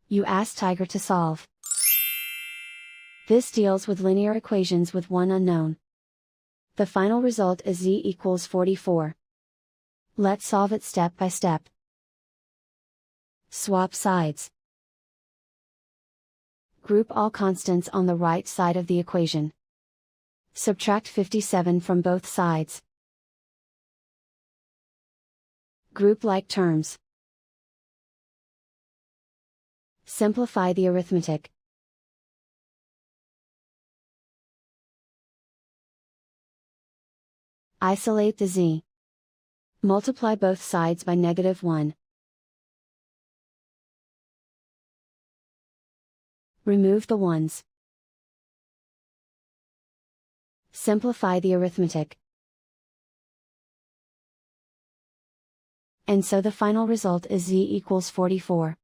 You ask Tiger to solve. This deals with linear equations with one unknown. The final result is z equals 44. Let's solve it step by step. Swap sides. Group all constants on the right side of the equation. Subtract 57 from both sides. Group like terms. Simplify the arithmetic. Isolate the z. Multiply both sides by -1. Remove the ones. Simplify the arithmetic. And so the final result is z equals 44.